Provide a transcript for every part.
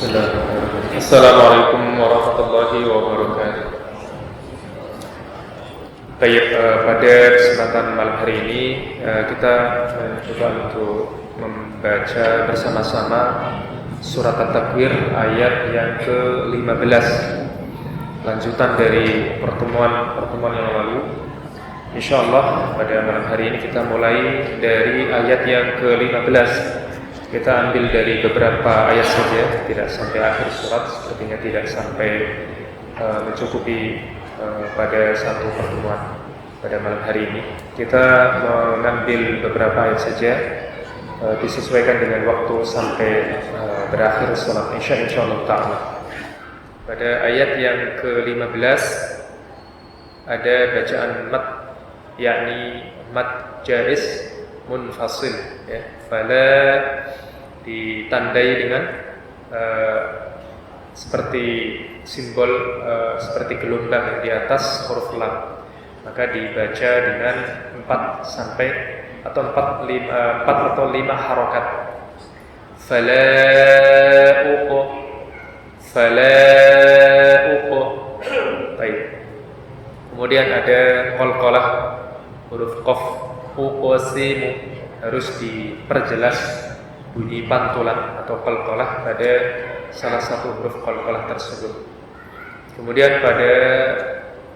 Bismillahirrahmanirrahim. Assalamualaikum warahmatullahi wabarakatuh. Baik, pada kesempatan malam hari ini kita coba untuk membaca bersama-sama surat At-Takwir ayat yang ke-15, lanjutan dari pertemuan yang lalu. Insyaallah pada malam hari ini kita mulai dari ayat yang ke-15. Kita ambil dari beberapa ayat saja, tidak sampai akhir surat, sepertinya tidak sampai mencukupi pada satu pertemuan pada malam hari ini. Kita mengambil beberapa ayat saja, disesuaikan dengan waktu sampai berakhir salat Isya insyaallah ta'ala. Pada ayat yang ke-15 ada bacaan mat, yakni mat jaiz munfasil, ya. Fala ditandai dengan seperti simbol seperti gelombang di atas huruf lam, maka dibaca dengan 4 atau 5 harokat. Fala uqu. Baik. Kemudian ada qalqalah huruf qaf, uqsimu, harus diperjelas bunyi pantulan atau qalqalah pada salah satu huruf qalqalah tersebut. Kemudian pada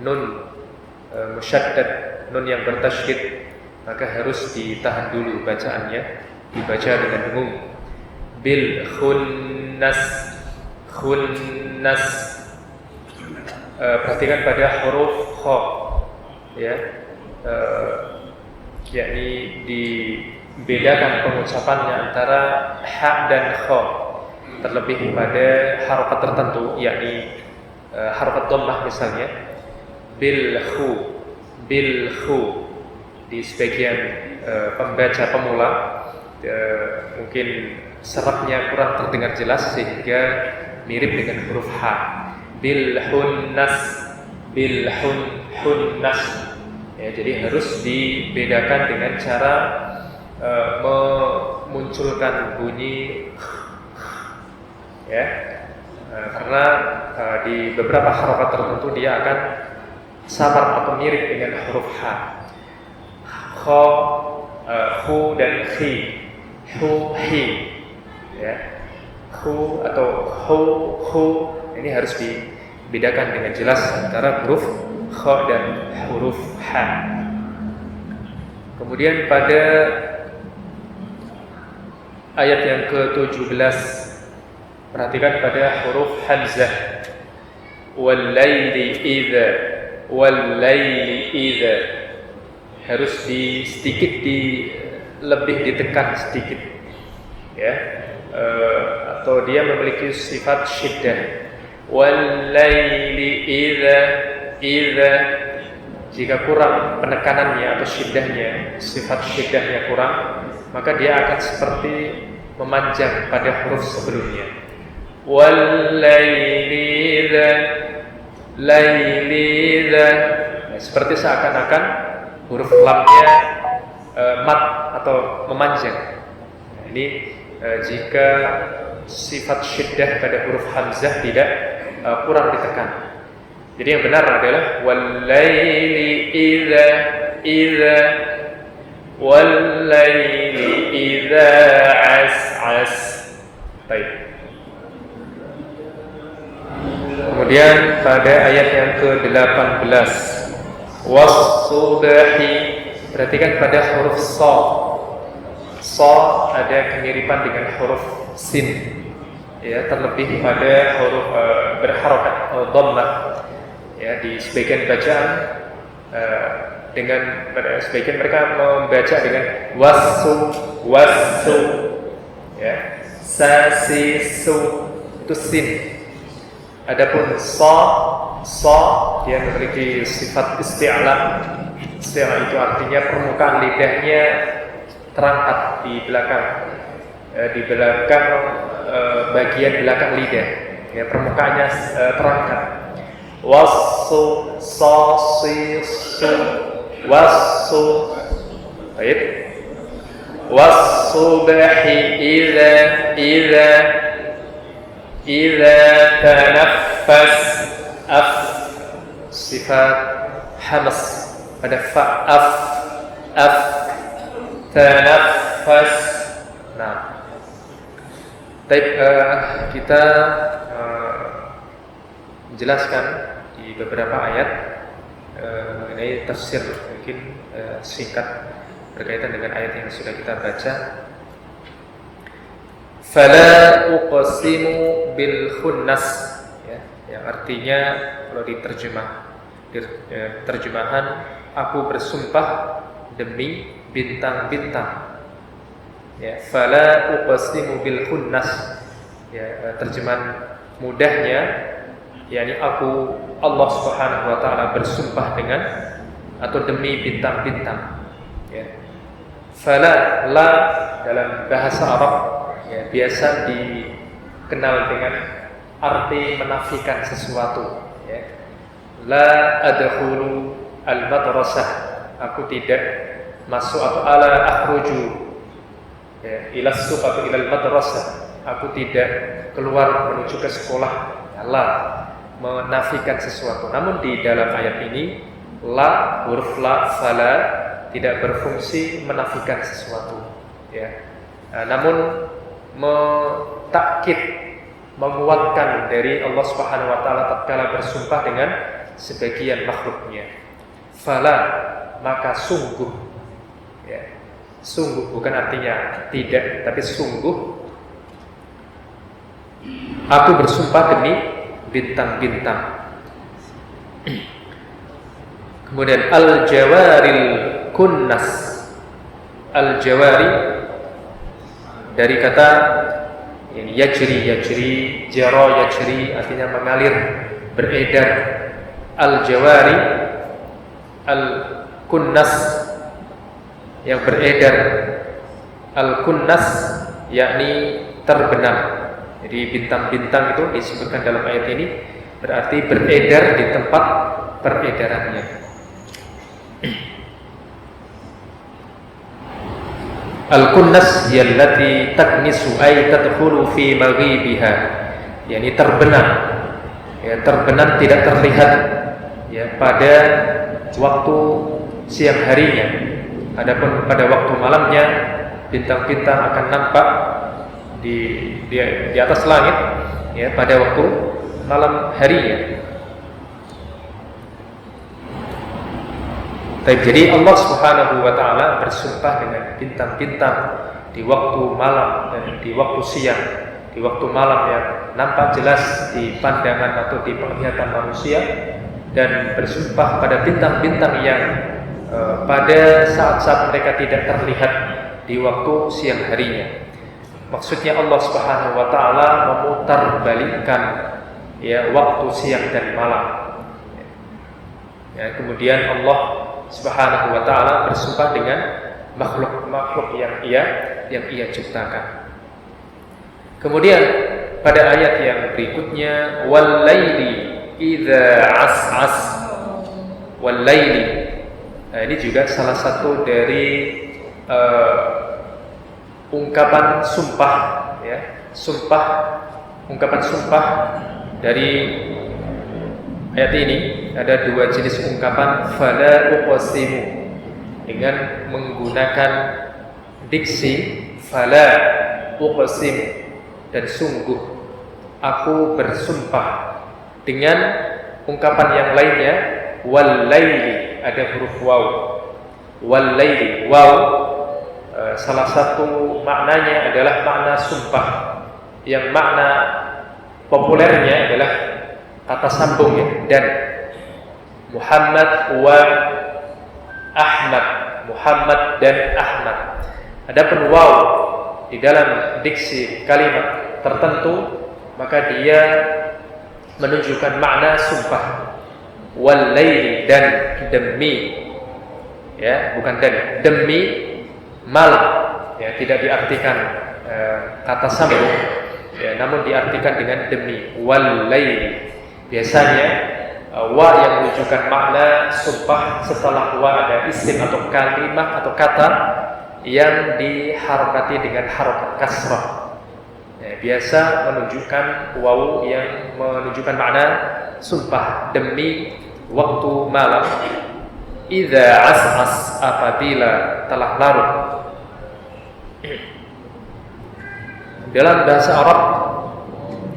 nun musyaddad, nun yang bertasydid, maka harus ditahan dulu bacaannya, dibaca dengan dengung. Bil khunnas. Perhatikan pada huruf kha, ya, yakni dibedakan pengucapannya antara ha dan kha, terlebih pada harokat tertentu, yakni harokat dhammah misalnya bil khu. Di sebagian pembaca pemula mungkin serapnya kurang terdengar jelas sehingga mirip dengan huruf ha. Bil hunnas. Ya, jadi harus dibedakan dengan cara memunculkan bunyi, ya, karena di beberapa harokat tertentu dia akan samar atau mirip dengan huruf ha. Kha, hu dan khi, hu, hi, ya, hu atau hu, ini harus dibedakan dengan jelas antara huruf kha dan huruf ha. Kemudian pada ayat yang ke-17, perhatikan pada huruf hamzah. Wal-laili idza, harus lebih ditekan sedikit, ya, atau dia memiliki sifat syiddah. Wal-laili idza, jika kurang penekanannya atau syiddahnya, sifat syiddahnya kurang, maka dia akan seperti memanjang pada huruf sebelumnya. Wal-laili idza, seperti seakan-akan huruf lamnya mat atau memanjang. Nah, ini jika sifat syiddah pada huruf hamzah tidak kurang ditekan. Jadi yang benar adalah wal-laili idza wal-laili idza as. Baik. Kemudian pada ayat yang ke-18 was-subhi, perhatikan pada huruf sa. Sa ada kemiripan dengan huruf sin, ya, terlebih pada huruf berharokat dhammah, ya, di sebagian bacaan sebagian mereka membaca dengan wasu, ya, su itu sin. Adapun sa dia memiliki sifat isti'la. Isti'la itu artinya permukaan lidahnya terangkat di belakang, bagian belakang lidah, ya, permukaannya terangkat. Wasu, baik. Was-subhi idza Idza tanaffas, af sifat hamas pada fa, af tanaffas. Nah, kita menjelaskan di beberapa ayat mengenai tafsir mungkin singkat berkaitan dengan ayat yang sudah kita baca. Fala uqsimu bil khunnas, ya, yang artinya kalau terjemahan aku bersumpah demi bintang-bintang. Ya, fala uqsimu bil khunnas. Ya, terjemahan mudahnya yakni aku Allah Subhanahu wa taala bersumpah dengan atau demi bintang-bintang. Ya. Fala, la dalam bahasa Arab ya, biasa dikenal dengan arti menafikan sesuatu. Ya. La adkhulu al-madrasah, aku tidak masuk, atau ala akhruju ya, ila suq atau ila al-madrasah, aku tidak keluar menuju ke sekolah. La menafikan sesuatu. Namun di dalam ayat ini la, huruf la, fala tidak berfungsi menafikan sesuatu. Ya. Namun mentakkid, menguatkan dari Allah Subhanahu wa taala tatkala bersumpah dengan sebagian makhluknya. Fala, maka sungguh. Ya. Sungguh bukan artinya tidak, tapi sungguh aku bersumpah demi bintang-bintang. Kemudian al-jawaril kunnas. Al-jawari dari kata ini yajri, jara yajri artinya mengalir, beredar. Al-jawari, al-kunnas yang beredar. Al-kunnas yakni terbenam. Jadi bintang-bintang itu disebutkan dalam ayat ini berarti beredar di tempat peredarannya. Al-kunnas yallati taknisu ay tadkhulu fi maghibiha, yakni terbenam. Ya, terbenam tidak terlihat ya pada waktu siang harinya. Adapun pada waktu malamnya bintang-bintang akan nampak di atas langit ya pada waktu malam harinya. Jadi Allah Subhanahu wa taala bersumpah dengan bintang-bintang di waktu malam dan di waktu siang. Di waktu malam yang nampak jelas di pandangan atau di penglihatan manusia, dan bersumpah pada bintang-bintang yang pada saat-saat mereka tidak terlihat di waktu siang harinya. Maksudnya Allah Subhanahu wa taala memutarbalikkan ya waktu siang dan malam. Ya, kemudian Allah Subhanahu wa taala bersumpah dengan makhluk-makhluk yang ia ciptakan. Kemudian pada ayat yang berikutnya wal laili idza as'as, wal laili. Nah, ini juga salah satu dari ungkapan sumpah ya, ungkapan sumpah dari ayat ini. Ada dua jenis ungkapan fala uqsimu dengan menggunakan diksi fala uqsimu dan sungguh aku bersumpah, dengan ungkapan yang lainnya wal laili, ada huruf waw, wal laili, waw salah satu maknanya adalah makna sumpah, yang makna populernya adalah kata sambung ya, dan Muhammad wa Ahmad, Muhammad dan Ahmad. Adapun waw di dalam diksi kalimat tertentu maka dia menunjukkan makna sumpah. Wal laili, dan demi ya, bukan dan, demi malam ya, tidak diartikan kata sambung ya, namun diartikan dengan demi. Wal laili biasanya wa yang menunjukkan makna sumpah, setelah wa ada isim atau kalimat atau kata yang diharokati dengan harokat kasrah ya, biasa menunjukkan wawu yang menunjukkan makna sumpah demi waktu malam. Idza as'as, apabila telah larut. Dalam bahasa Arab,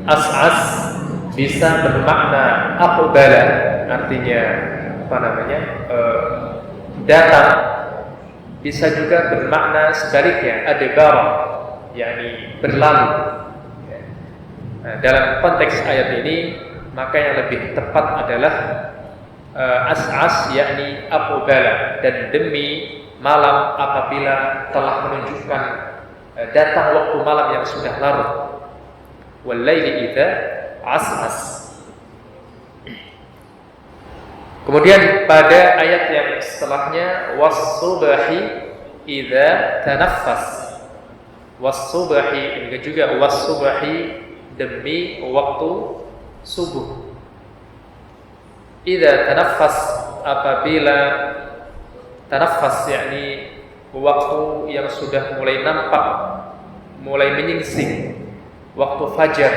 as'as bisa bermakna aqbala, artinya datang. Bisa juga bermakna sebaliknya, adbara, yakni berlalu. Dalam konteks ayat ini, maka yang lebih tepat adalah as'as, yakni aqbala, dan demi malam apabila telah menunjukkan datang waktu malam yang sudah larut. Wal laili idza as'as. Kemudian pada ayat yang setelahnya, was-subhi idza tanaffas. Was-subhi, ini juga was-subhi, demi waktu subuh. Idza tanaffas, apabila tanaffas, yakni waktu yang sudah mulai nampak, mulai menyingsing, waktu fajar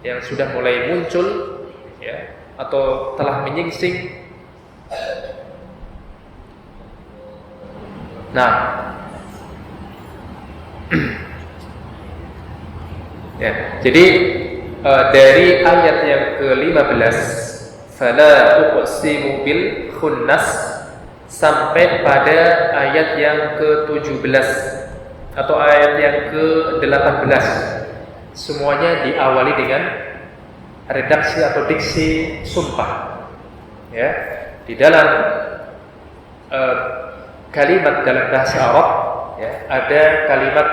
yang sudah mulai muncul, ya, atau telah menyingsing. Nah, ya, jadi dari ayat yang ke-15, fala uqsimu bil khunnas, sampai pada ayat yang ke-17 atau ayat yang ke-18, semuanya diawali dengan redaksi atau diksi sumpah. Ya, di dalam kalimat dalam bahasa Arab, ya, ada kalimat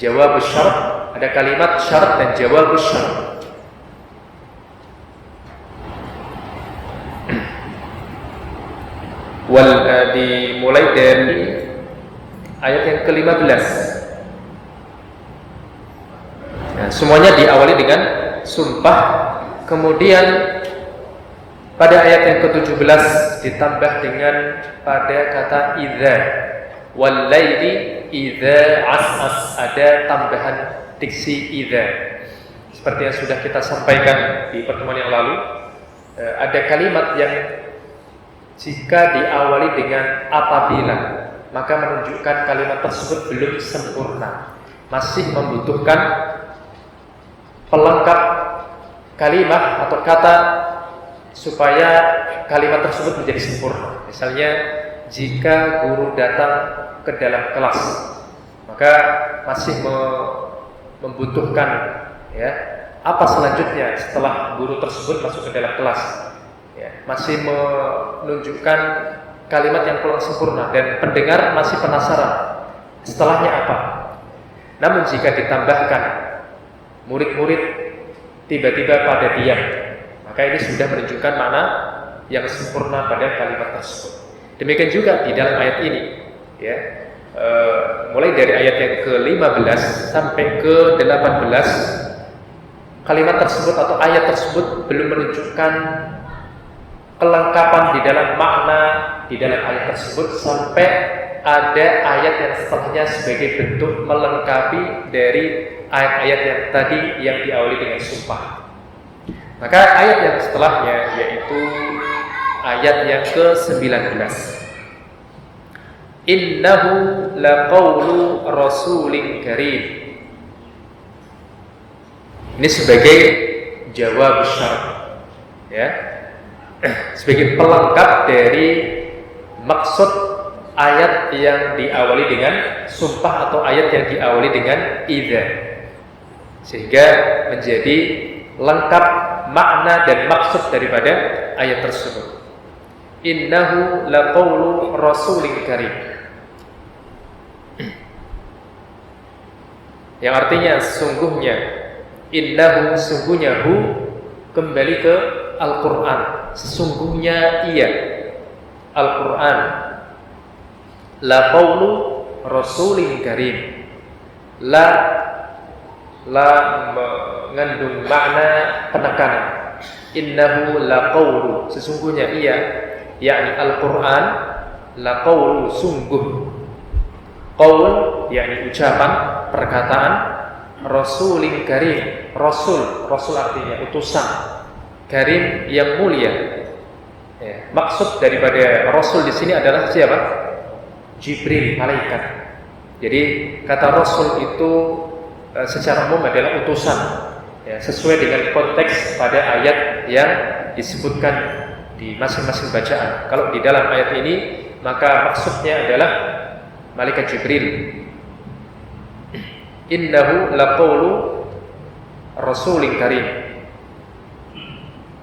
jawabus syarat, ada kalimat syarat dan jawabus syarat. Dimulai dari ayat yang ke-15. Nah, semuanya diawali dengan sumpah. Kemudian pada ayat yang ke-17 ditambah dengan pada kata idza. Wal laili idza as'as, ada tambahan diksi idza. Seperti yang sudah kita sampaikan di pertemuan yang lalu, ada kalimat yang jika diawali dengan apabila, maka menunjukkan kalimat tersebut belum sempurna, masih membutuhkan pelengkap kalimat atau kata supaya kalimat tersebut menjadi sempurna. Misalnya, jika guru datang ke dalam kelas, maka masih membutuhkan, ya, apa selanjutnya setelah guru tersebut masuk ke dalam kelas. Ya, masih menunjukkan kalimat yang kurang sempurna dan pendengar masih penasaran setelahnya apa. Namun jika ditambahkan murid-murid tiba-tiba pada diam, maka ini sudah menunjukkan makna yang sempurna pada kalimat tersebut. Demikian juga di dalam ayat ini, ya, mulai dari ayat yang ke-15 sampai ke-18, kalimat tersebut atau ayat tersebut belum menunjukkan kelengkapan di dalam makna di dalam ayat tersebut, sampai ada ayat yang setelahnya sebagai bentuk melengkapi dari ayat-ayat yang tadi yang diawali dengan sumpah. Maka ayat yang setelahnya yaitu ayat yang ke-19. Innahu laqaulu rasulin karim. Ini sebagai jawab syarat, ya, sebagai pelengkap dari maksud ayat yang diawali dengan sumpah atau ayat yang diawali dengan idza, sehingga menjadi lengkap makna dan maksud daripada ayat tersebut. Innahu laqaulu rasulin karim, yang artinya sungguhnya, innahu, sungguhnya, hu kembali ke Al-Quran, sesungguhnya ia Al-Quran, la qawlu rasulin karim, la mengandung makna penekanan. Innahu la qawlu, sesungguhnya ia, yakni Al-Quran, la qawlu, sungguh, qawl yakni ucapan, perkataan, rasulin karim. Rasul artinya utusan, karim yang mulia. Ya, maksud daripada rasul di sini adalah siapa? Jibril, malaikat. Jadi kata rasul itu secara umum adalah utusan, ya, sesuai dengan konteks pada ayat yang disebutkan di masing-masing bacaan. Kalau di dalam ayat ini maka maksudnya adalah malaikat Jibril. Innahu laqaulu rasulin karim,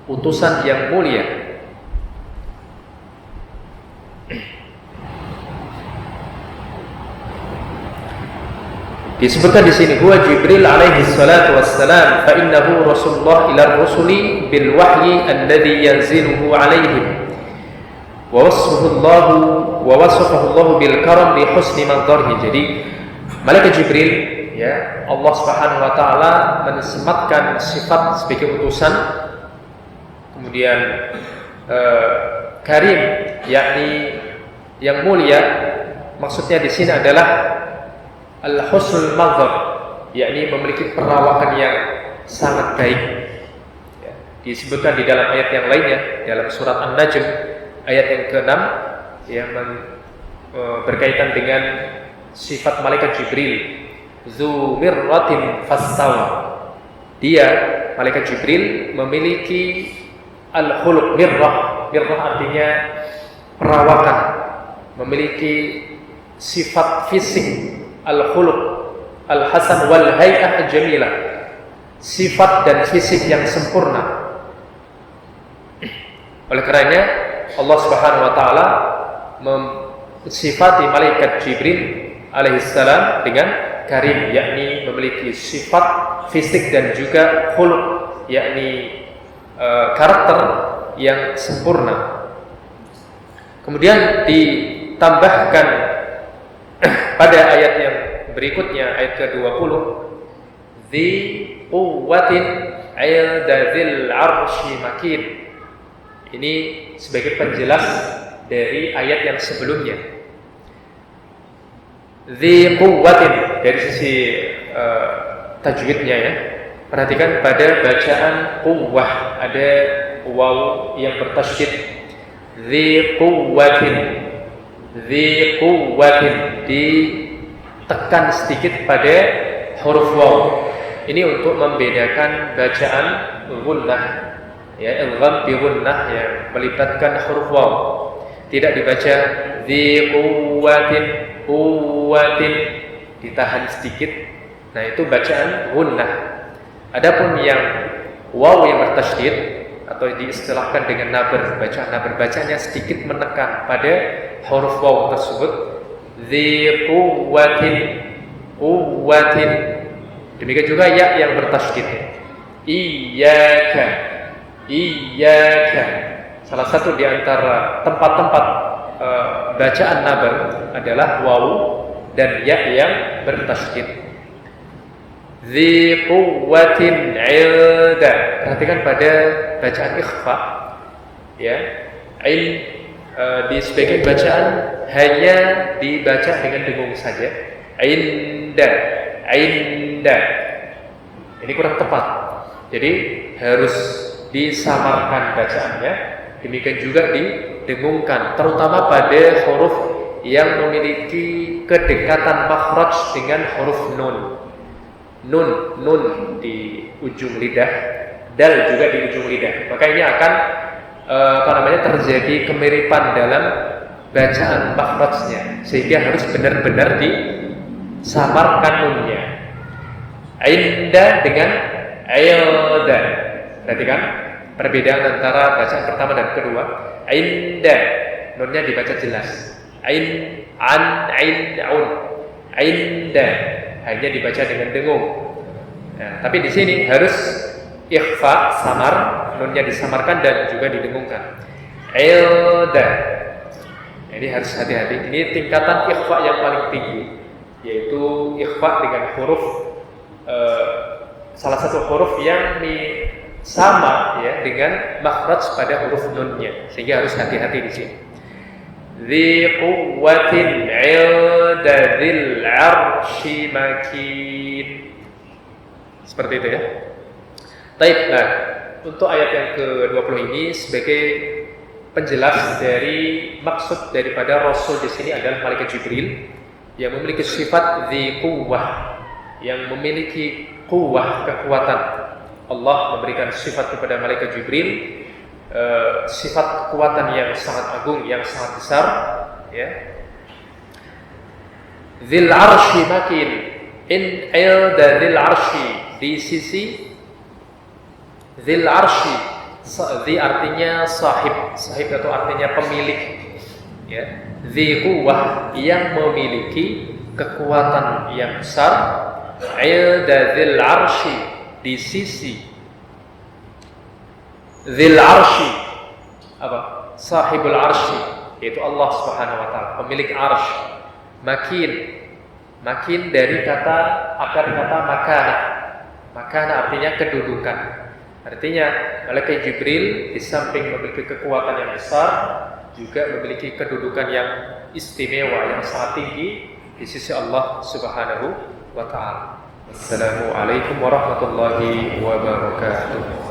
utusan yang mulia. Disebutkan di sini huwa Jibril alaihi salatu wassalam fa innahu rasulullah ila rusuli bil wahyi alladhi yanziluhu alaihim wa wasafahu Allah bil karam bi husni manzarihi. Jadi malaikat Jibril, ya, Allah Subhanahu wa taala mensematkan sifat sebagai utusan, kemudian karim yakni yang mulia. Maksudnya di sini adalah al-husnul manzar, yakni memiliki perawakan yang sangat baik. Ya, disebutkan di dalam ayat yang lainnya dalam surat An-Najm ayat yang ke-6 yang berkaitan dengan sifat malaikat Jibril, zu mirratin fastawa. Dia malaikat Jibril memiliki al-khuluq mirrah. Mirrah artinya perawakan, memiliki sifat fisik al-khuluq al-hasan wal hay'ah jamilah, sifat dan fisik yang sempurna. Oleh karenanya Allah Subhanahu wa taala mensifati malaikat Jibril alaihissalam dengan karim, yakni memiliki sifat fisik dan juga khuluq, yakni karakter yang sempurna. Kemudian ditambahkan pada ayat yang berikutnya, ayat ke-20, dzi quwwatin 'inda dzil 'arsy makin. Ini sebagai penjelas dari ayat yang sebelumnya. Dzi quwwatin dari sisi tajwidnya, ya. Perhatikan pada bacaan quwwah ada waw yang bertasydid. Dzi quwwatin, dzi quwwatin, ditekan sedikit pada huruf waw. Ini untuk membedakan bacaan gunnah, ya, idgham bi gunnah yang melibatkan huruf waw. Tidak dibaca dzi quwwatin, quwwatin, ditahan sedikit. Nah, itu bacaan gunnah. Adapun yang waw yang bertasydid atau diistilahkan dengan naber, bacaannya sedikit menekan pada huruf waw tersebut. Dzi quwwatin, quwwatin. Demikian juga ya yang bertasydid. Iyyaka, iyyaka. Salah satu di antara tempat-tempat bacaan naber adalah waw dan ya yang bertasydid. Dzi quwwatin 'inda. Perhatikan pada bacaan ikhfa, ya. Di sebagian bacaan hanya dibaca dengan dengung saja. 'Inda, 'inda. Ini kurang tepat. Jadi harus disamarkan bacaannya. Demikian juga didengungkan, terutama pada huruf yang memiliki kedekatan makhraj dengan huruf nun. Nun di ujung lidah, dal juga di ujung lidah. Maka ini akan terjadi kemiripan dalam bacaan makhrajnya, sehingga harus benar-benar disamarkan nunnya. Inda dengan ailda. Perhatikan perbedaan antara bacaan pertama dan kedua. Inda, nunnya dibaca jelas. Aun. Inda hanya dibaca dengan dengung. Nah, tapi di sini harus ikhfa, samar, nunnya disamarkan dan juga didengungkan. Ilda. Jadi harus hati-hati. Ini tingkatan ikhfa yang paling tinggi, yaitu ikhfa dengan huruf salah satu huruf yang sama, ya, dengan makhraj pada huruf nunnya, sehingga harus hati-hati di sini. Dzi quwwatin 'inda dzil 'arsy makin. Seperti itu ya. Baik, nah untuk ayat yang ke-20 ini sebagai penjelas dari maksud daripada Rasul di sini adalah malaikat Jibril yang memiliki sifat dzi quwwah, yang memiliki quwwah, kekuatan. Allah memberikan sifat kepada malaikat Jibril, sifat kekuatan yang sangat agung, yang sangat besar, ya. Dzil arsy makin, in ilda dzil arsy, di sisi dzil arsy, dzi artinya sahib, sahib itu artinya pemilik, ya. Dzi quwwah, yang memiliki kekuatan yang besar, ilda dzil arsy, di sisi dzil arsy, apa? Sahibul arsy, yaitu Allah Subhanahu wa taala, pemilik arsy. Makin dari akar kata makana. Makana artinya kedudukan. Artinya malaikat Jibril di samping memiliki kekuatan yang besar, juga memiliki kedudukan yang istimewa, yang sangat tinggi di sisi Allah Subhanahu wa taala. Assalamualaikum warahmatullahi wabarakatuh.